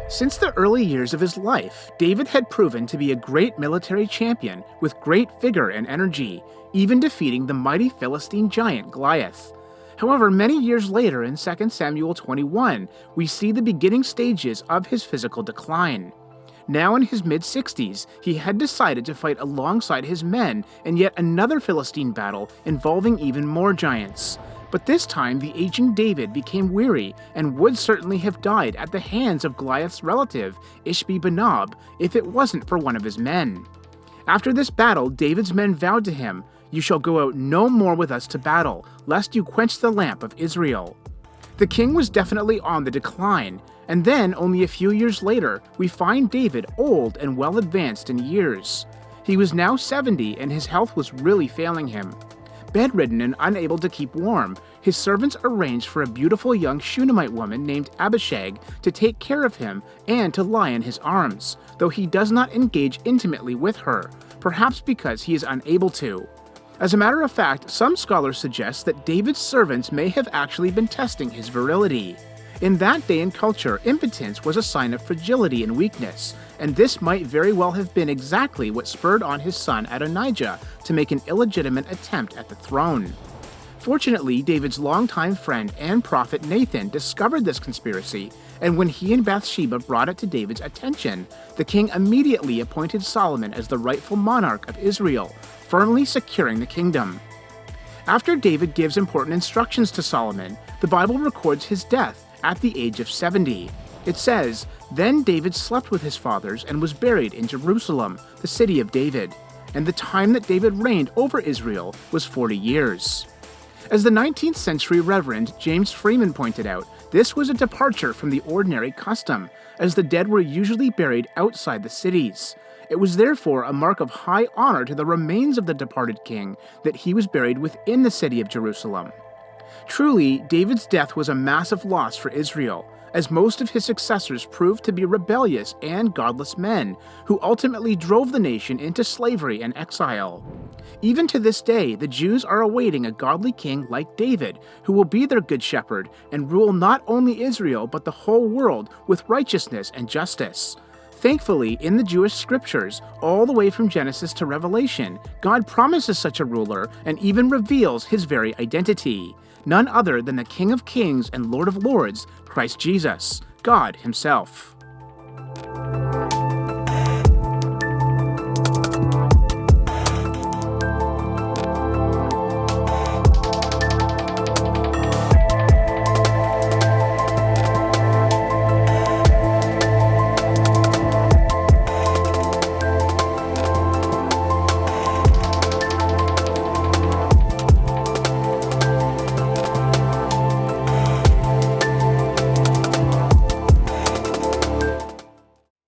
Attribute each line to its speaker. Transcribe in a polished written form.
Speaker 1: Since the early years of his life, David had proven to be a great military champion with great vigor and energy, even defeating the mighty Philistine giant Goliath. However, many years later in 2 Samuel 21, we see the beginning stages of his physical decline. Now in his mid-60s, he had decided to fight alongside his men in yet another Philistine battle involving even more giants. But this time, the aging David became weary and would certainly have died at the hands of Goliath's relative, Ishbi-benob, if it wasn't for one of his men. After this battle, David's men vowed to him, "You shall go out no more with us to battle, lest you quench the lamp of Israel." The king was definitely on the decline, and then only a few years later, we find David old and well advanced in years. He was now 70 and his health was really failing him. Bedridden and unable to keep warm, his servants arranged for a beautiful young Shunammite woman named Abishag to take care of him and to lie in his arms, though he does not engage intimately with her, perhaps because he is unable to. As a matter of fact, some scholars suggest that David's servants may have actually been testing his virility. In that day and culture, impotence was a sign of fragility and weakness, and this might very well have been exactly what spurred on his son Adonijah to make an illegitimate attempt at the throne. Fortunately, David's longtime friend and prophet Nathan discovered this conspiracy, and when he and Bathsheba brought it to David's attention, the king immediately appointed Solomon as the rightful monarch of Israel, firmly securing the kingdom. After David gives important instructions to Solomon, the Bible records his death at the age of 70. It says, "Then David slept with his fathers and was buried in Jerusalem, the city of David. And the time that David reigned over Israel was 40 years. As the 19th century Reverend James Freeman pointed out, this was a departure from the ordinary custom, as the dead were usually buried outside the cities. It was therefore a mark of high honor to the remains of the departed king that he was buried within the city of Jerusalem. Truly, David's death was a massive loss for Israel, as most of his successors proved to be rebellious and godless men, who ultimately drove the nation into slavery and exile. Even to this day, the Jews are awaiting a godly king like David, who will be their good shepherd and rule not only Israel but the whole world with righteousness and justice. Thankfully, in the Jewish scriptures, all the way from Genesis to Revelation, God promises such a ruler and even reveals his very identity. None other than the King of Kings and Lord of Lords, Christ Jesus, God himself.